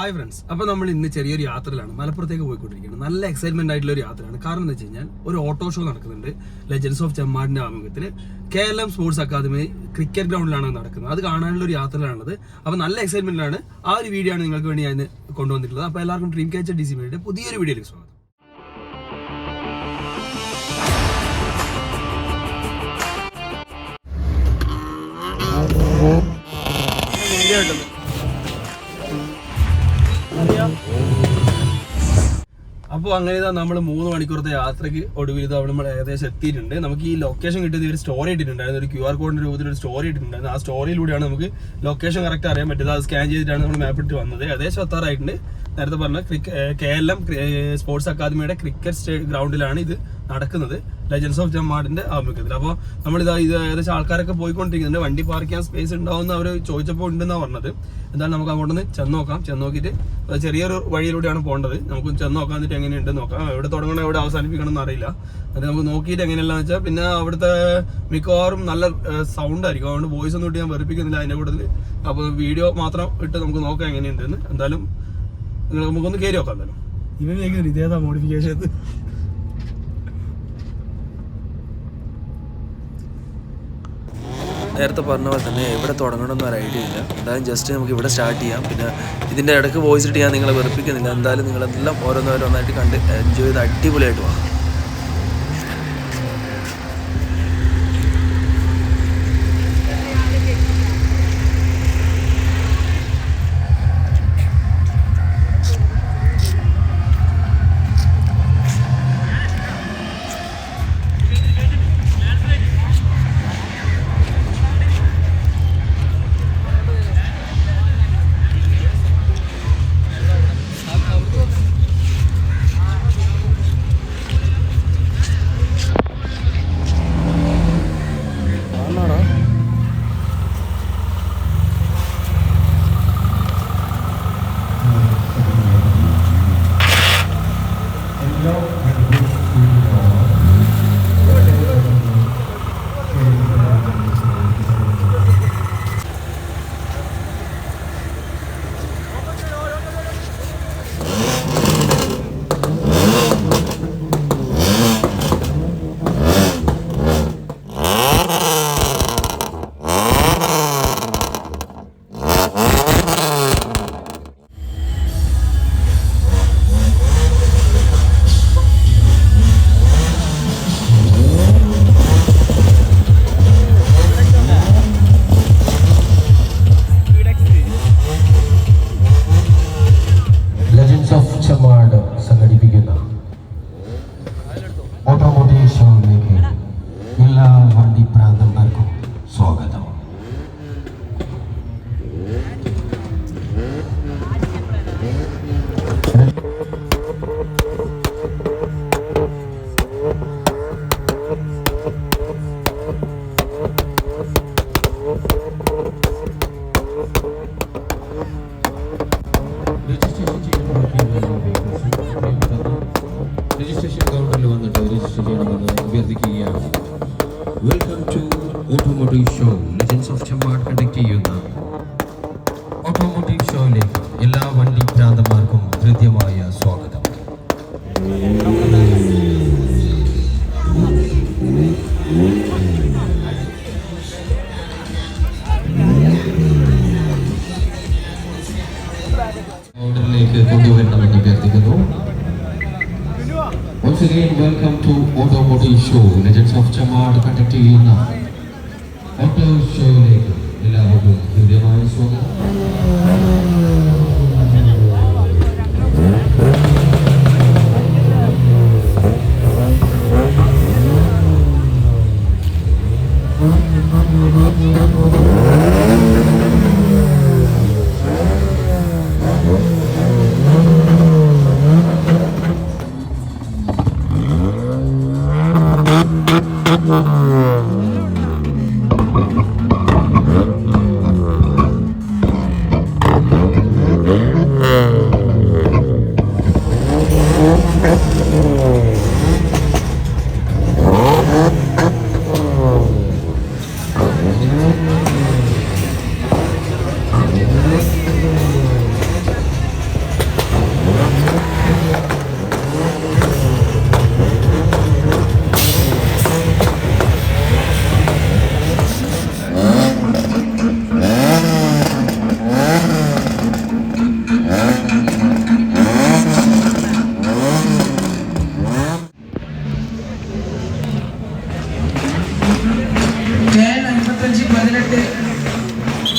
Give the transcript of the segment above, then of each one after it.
Hi friends, അപ്പോൾ നമ്മൾ ഇന്ന് ചെറിയൊരു യാത്രയിലാണ്. മലപ്പുറത്തേക്ക് പോയിക്കൊണ്ടിരിക്കുകയാണ്. നല്ല എക്സൈറ്റ്മെന്റ് ആയിട്ടുള്ള ഒരു യാത്രയാണ്. കാരണം എന്ന് വെച്ച് കഴിഞ്ഞാൽ ഒരു ഓട്ടോ ഷോ നടക്കുന്നുണ്ട് ലെജൻഡ്സ് ഓഫ് ചെമ്മാടിന്റെ ആഭിമുഖ്യത്തിൽ. KLM സ്പോർട്സ് അക്കാദമി ക്രിക്കറ്റ് ഗ്രൗണ്ടിലാണ് നടക്കുന്നത്. അത് കാണാനുള്ള ഒരു യാത്രയിലാണത്. അപ്പോൾ നല്ല എക്സൈറ്റ്മെന്റിലാണ്. ആ ഒരു വീഡിയോ ആണ് നിങ്ങൾക്ക് വേണ്ടി ഞാൻ കൊണ്ടുവന്നിട്ടുള്ളത്. അപ്പോൾ എല്ലാവർക്കും ഡ്രീം ക്യാച്ചർ DC വേണ്ടിയിട്ട് പുതിയൊരു വീഡിയോയിലേക്ക് സ്വാഗതം. അപ്പോൾ അങ്ങനെ നമ്മൾ 3 മണിക്കൂറത്തെ യാത്രയ്ക്ക് ഒടുവിൽ നമ്മൾ ഏകദേശം എത്തിയിട്ടുണ്ട്. നമുക്ക് ഈ ലൊക്കേഷൻ കിട്ടിയത് ഒരു സ്റ്റോറി ഇട്ടിട്ടുണ്ടായിരുന്നു. ഒരു QR കോഡിന്റെ രൂപത്തിൽ ഒരു സ്റ്റോറി ഇട്ടിട്ടുണ്ടായിരുന്നു. ആ സ്റ്റോറിയിലൂടെയാണ് നമുക്ക് ലൊക്കേഷൻ കറക്റ്റ് അറിയാൻ പറ്റുന്നത്. അത് സ്കാൻ ചെയ്തിട്ടാണ് നമ്മൾ മാപ്പ് ഇട്ട് വന്നത്. ഏകദേശം എത്താറായിട്ടുണ്ട്. നേരത്തെ പറഞ്ഞ KLM സ്പോർട്സ് അക്കാദമിയുടെ ക്രിക്കറ്റ് ഗ്രൗണ്ടിലാണ് ഇത് നടക്കുന്നത്, ലെജൻഡ്സ് ഓഫ് ചെമ്മാടിന്റെ ആഭിമുഖ്യത്തിൽ. അപ്പോൾ ഇത് ഏകദേശം ആൾക്കാരൊക്കെ പോയിക്കൊണ്ടിരിക്കുന്നുണ്ട്. വണ്ടി പാർക്ക് ചെയ്യാൻ സ്പേസ് ഉണ്ടാവുമെന്ന് അവർ ചോദിച്ചപ്പോൾ ഉണ്ടെന്നാണ് പറഞ്ഞത്. എന്തായാലും നമുക്ക് അങ്ങോട്ടൊന്ന് ചെന്ന് നോക്കിയിട്ട് ചെറിയൊരു വഴിയിലൂടെയാണ് പോകേണ്ടത്. നമുക്ക് ചെന്ന് നോക്കാൻ എന്നിട്ട് എങ്ങനെയുണ്ട് നോക്കാം. എവിടെ തുടങ്ങണം എവിടെ അവസാനിപ്പിക്കണം എന്ന് അറിയില്ല. അത് നമുക്ക് നോക്കിയിട്ട് എങ്ങനെയല്ലാന്ന് വെച്ചാൽ പിന്നെ അവിടുത്തെ മിക്കവാറും നല്ല സൗണ്ട് ആയിരിക്കും. അതുകൊണ്ട് വോയിസ് ഒന്നും ഇട്ട് ഞാൻ വെറുപ്പിക്കുന്നില്ല അതിൻ്റെ കൂട്ടത്തിൽ. അപ്പോൾ വീഡിയോ മാത്രം ഇട്ട് നമുക്ക് നോക്കാം എങ്ങനെയുണ്ടെന്ന്. എന്തായാലും നമുക്കൊന്ന് കയറി നോക്കാം. എന്തായാലും ഇവൻ കേൾക്കുന്നില്ല ഇതേതാ മോഡിഫിക്കേഷൻ. നേരത്തെ പറഞ്ഞ പോലെ തന്നെ എവിടെ തുടങ്ങണമെന്ന് ഒരു ഐഡിയ ഇല്ല. എന്തായാലും ജസ്റ്റ് നമുക്ക് ഇവിടെ സ്റ്റാർട്ട് ചെയ്യാം. പിന്നെ ഇതിൻ്റെ ഇടയ്ക്ക് വോയിസ് ഇട്ട് ഞാൻ നിങ്ങളെ വെറുപ്പിക്കുന്നില്ല. എന്തായാലും നിങ്ങളെല്ലാം ഓരോന്നായിട്ട് കണ്ട് എൻജോയ് ചെയ്ത് അടിപൊളിയായിട്ട് പോകാം. സംഘടിപ്പിക്കുന്ന ഓട്ടോമോട്ടീവ് ഷോയിലേക്ക് എല്ലാ വണ്ടി പ്രാന്തന്മാർക്കും സ്വാഗതം. രജിസ്ട്രേഷൻ കൗണ്ടറിൽ വന്നിട്ട് രജിസ്റ്റർ ചെയ്യണമെന്ന് അഭ്യർത്ഥിക്കുകയാണ്. Welcome to automotive show. Legends of Chemmad conduct ചെയ്യുന്ന ഓട്ടോമോട്ടീവ് ഷോയിലേക്ക് എല്ലാ വണ്ടി ഭ്രാന്തന്മാർക്കും ഹൃദ്യമായ സ്വാഗതം. ഓർഡറിലേക്ക് കൊണ്ടുവരണമെന്ന് അഭ്യർത്ഥിക്കുന്നു. Once again, welcome to Automotive Show. Legends of Chamad conduct ചെയ്യുന്ന ഓട്ടോ ഷോയിലേക്ക് എല്ലാവർക്കും ഹൃദ്യമായ സ്വാഗതം.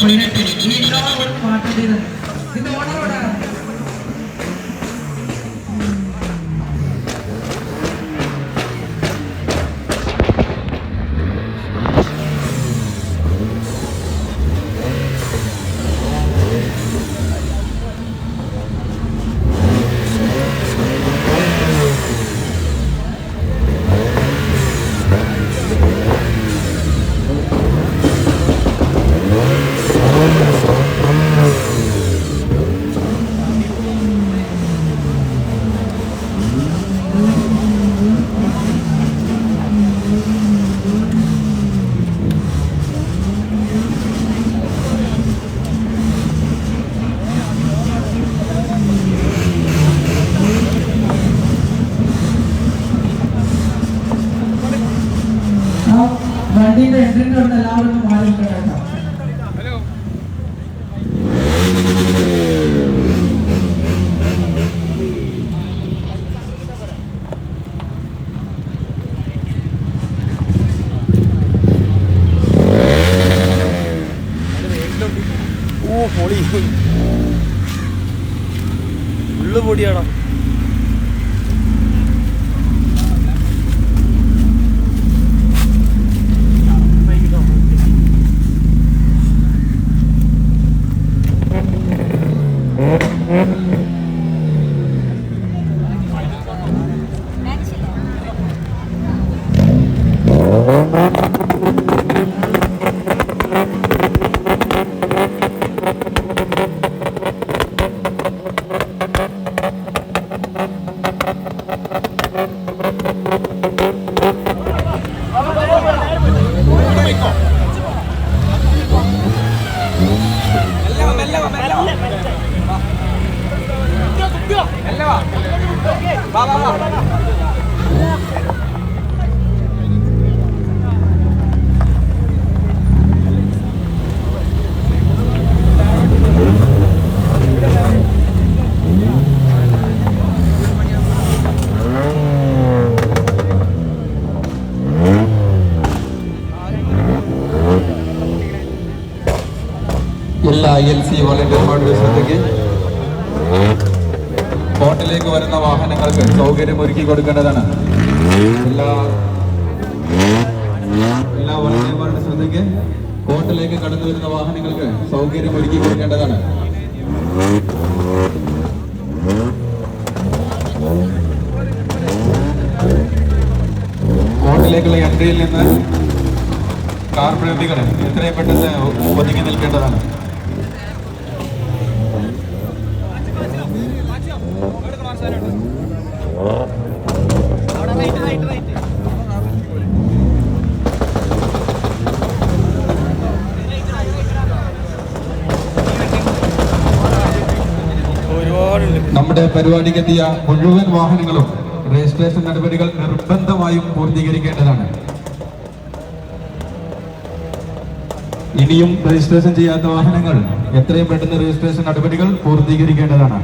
18 വീണ്ടും ഒരു പാട്ടിന്റെ ഇത് ഓണറോടാണ്. വണ്ടിയുടെ എൻട്രിന്റെ ഉണ്ട്, എല്ലാവരും മാറി കേട്ടോ. ഓ പൊടി ഉള്ളു പൊടിയാടാ. എല്ലാ ILC വോളണ്ടിയർമാരുടെ ശ്രദ്ധയ്ക്ക് കോർട്ടിലേക്ക് വരുന്ന വാഹനങ്ങൾക്ക് സൗകര്യം ഒരുക്കി കൊടുക്കേണ്ടതാണ്. എല്ലാ വോളണ്ടിയർമാരുടെ ശ്രദ്ധയ്ക്ക് കോർട്ടിലേക്ക് കടന്നു വരുന്ന വാഹനങ്ങൾക്ക് സൗകര്യം ഒരുക്കി കൊടുക്കേണ്ടതാണ്. കോർട്ടിലേക്കുള്ള എൻട്രിയിൽ നിന്ന് കാർ പ്രതികൾ എത്രയും പെട്ടെന്ന് ഒതുങ്ങി നിൽക്കേണ്ടതാണ്. നമ്മുടെ പരിപാടിക്കെത്തിയ മുഴുവൻ വാഹനങ്ങളും രജിസ്ട്രേഷൻ നടപടികൾ നിർബന്ധമായും പൂർത്തീകരിക്കേണ്ടതാണ്. ഇനിയും രജിസ്ട്രേഷൻ ചെയ്യാത്ത വാഹനങ്ങൾ എത്രയും പെട്ടെന്ന് രജിസ്ട്രേഷൻ നടപടികൾ പൂർത്തീകരിക്കേണ്ടതാണ്.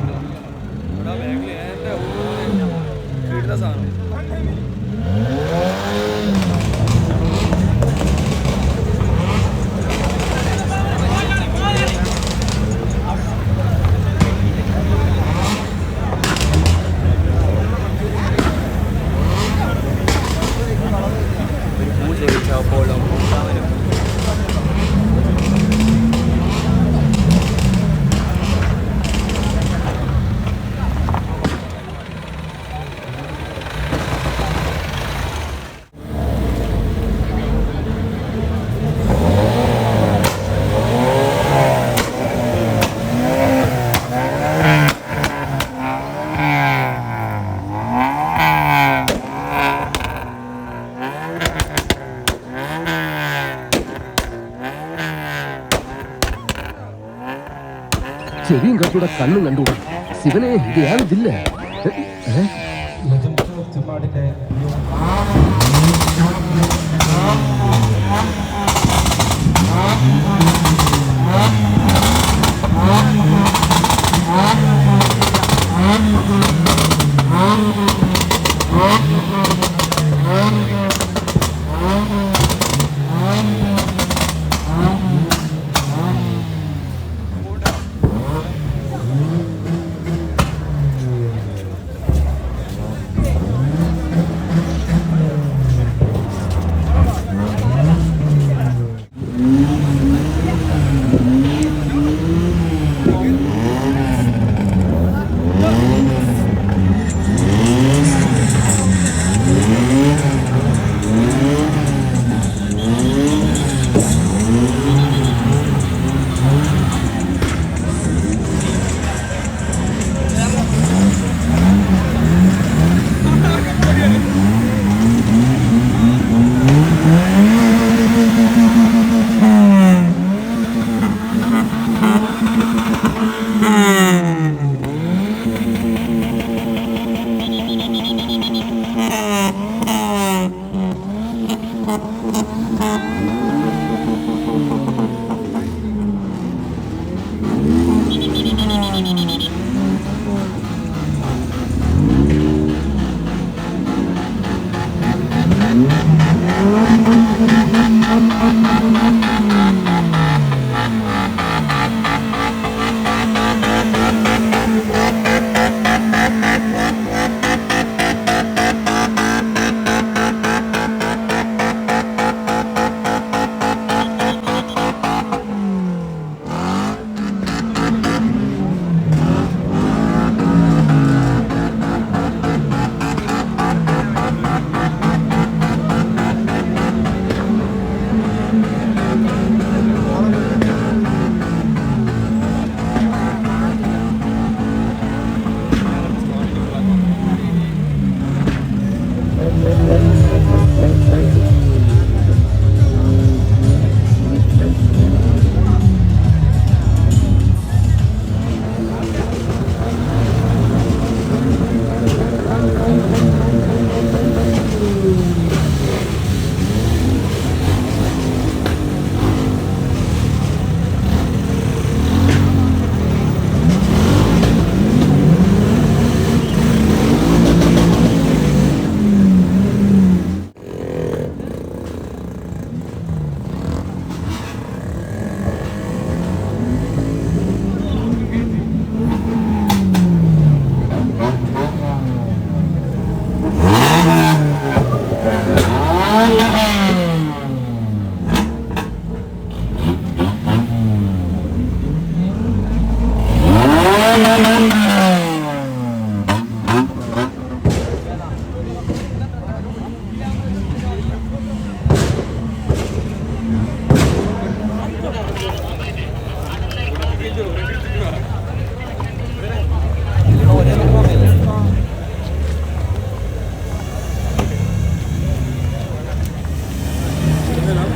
ചെവിയും കണ്ടൂടെ കണ്ണും കണ്ടൂടാ. ശിവനെ ഇത് യാതൊരില്ല.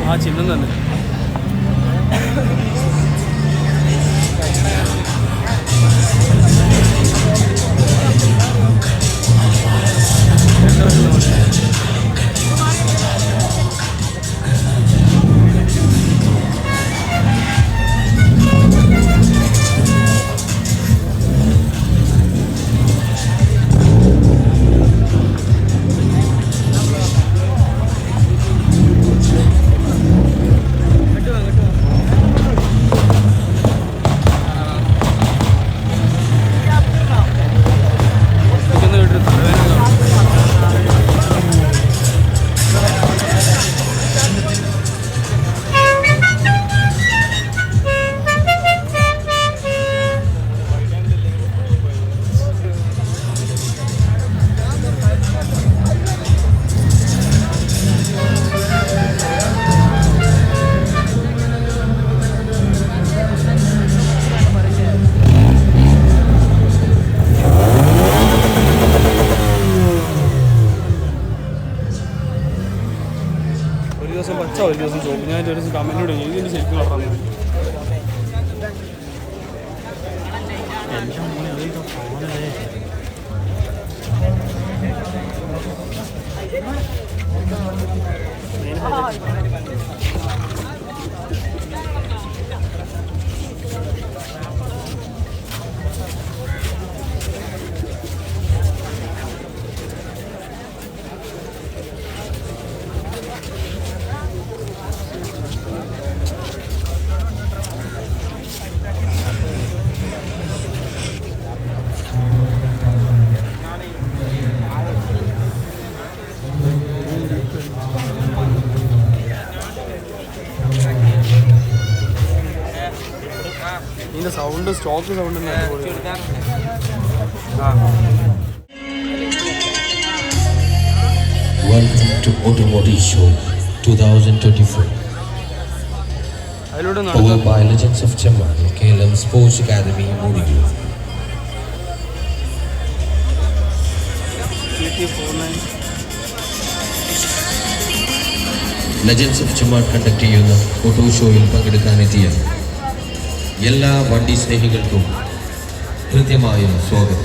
ആ ചിഹ്നം തന്നെ. ഒരു ദിവസം ചോപ്പ്. ഞാൻ ഒരു ദിവസം കമൻറ്റിലൂടെ ഇതിൻ്റെ ശരിക്കും പറഞ്ഞു. ഇതിൻ്റെ sound stock sound Welcome to Automotive Show 2024. അതിലൂടെ Powered by Legends of Chamar, KLM Sports Academy, Murigul. Legends of Chamar conduct ചെയ്യുന്ന ഓട്ടോ ഷോയിൽ പങ്കെടുക്കാനെത്തിയ എല്ലാ വണ്ടി സ്നേഹികൾക്കും ഹൃദ്യമായ സ്വാഗതം.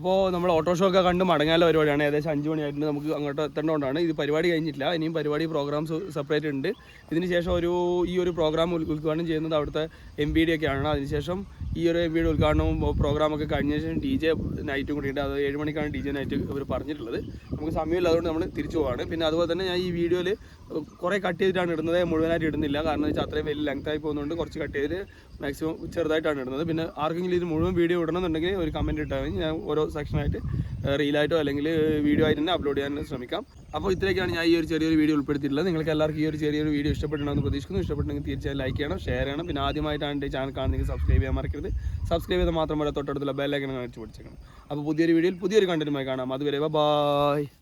അപ്പോൾ നമ്മൾ ഓട്ടോ ഷോ ഒക്കെ കണ്ട് മടങ്ങാനുള്ള പരിപാടിയാണ്. ഏകദേശം 5 മണിയായിട്ടുണ്ട്. നമുക്ക് അങ്ങോട്ട് എത്തേണ്ടതുകൊണ്ടാണ്. ഇത് പരിപാടി കഴിഞ്ഞിട്ടില്ല, ഇനിയും പരിപാടി പ്രോഗ്രാംസ് സെപ്പറേറ്റ് ഉണ്ട്. ഇതിന് ശേഷം ഈ ഒരു പ്രോഗ്രാം ഉദ്ഘാടനം ചെയ്യുന്നത് അവിടുത്തെ MVD ഒക്കെയാണ്. അതിനുശേഷം ഈ ഒരു MVD ഉദ്ഘാടനവും പ്രോഗ്രാമൊക്കെ കഴിഞ്ഞ ശേഷം DJ നൈറ്റും കൂടിയിട്ട്, അത് 7 മണിക്കാണ് DJ നൈറ്റ് അവർ പറഞ്ഞിട്ടുള്ളത്. നമുക്ക് സമയമില്ലാതുകൊണ്ട് നമ്മൾ തിരിച്ചു പോവാണ്. പിന്നെ അതുപോലെ തന്നെ ഞാൻ ഈ വീഡിയോയിൽ കുറേ കട്ട് ചെയ്തിട്ടാണ് ഇടുന്നത്, മുഴുവനായിട്ട് ഇടുന്നില്ല. കാരണം വെച്ചാൽ അത്രയും വലിയ ലെങ്ത് ആയി പോകുന്നതുകൊണ്ട് കുറച്ച് കട്ട് ചെയ്ത് മാക്സിമം ചെറുതായിട്ടാണ് ഇടുന്നത്. പിന്നെ ആർക്കെങ്കിലും ഇത് മുഴുവൻ വീഡിയോ ഇടണമെന്നുണ്ടെങ്കിൽ ഒരു കമൻറ്റ് ഇട്ടാൽ മതി, ഞാൻ ഓരോ സെക്ഷനായിട്ട് റീലായിട്ടോ അല്ലെങ്കിൽ വീഡിയോ ആയിട്ട് തന്നെ അപ്ലോഡ് ചെയ്യാൻ ശ്രമിക്കാം. അപ്പോൾ ഇത്രയൊക്കെയാണ് ഞാൻ ഈ ഒരു ചെറിയൊരു വീഡിയോ ഉൾപ്പെടുത്തിയിട്ടുള്ളത്. നിങ്ങൾക്ക് എല്ലാവർക്കും ഈ ഒരു ചെറിയൊരു വീഡിയോ ഇഷ്ടപ്പെട്ടുണ്ടെന്ന് പ്രതീക്ഷിക്കുന്നു. ഇഷ്ടപ്പെട്ടെങ്കിൽ തീർച്ചയായും ലൈക്ക് ചെയ്യണം, ഷെയർ ചെയ്യണം. പിന്നെ ആദ്യമായിട്ടാണ് എൻ്റെ ചാനൽ കാണുന്നെങ്കിൽ സബ്സ്ക്രൈബ് ചെയ്യാൻ മറക്കരുത്. സബ്സ്ക്രൈബ് ചെയ്താൽ മാത്രം പോലെ തൊട്ടടുത്തുള്ള ബെൽ ഐക്കൺ അടിച്ച് പിടിച്ചേക്കണം. അപ്പോൾ പുതിയൊരു വീഡിയോയിൽ പുതിയൊരു കണ്ടന്റുമായി കാണാം. അതുവരെ ബൈ.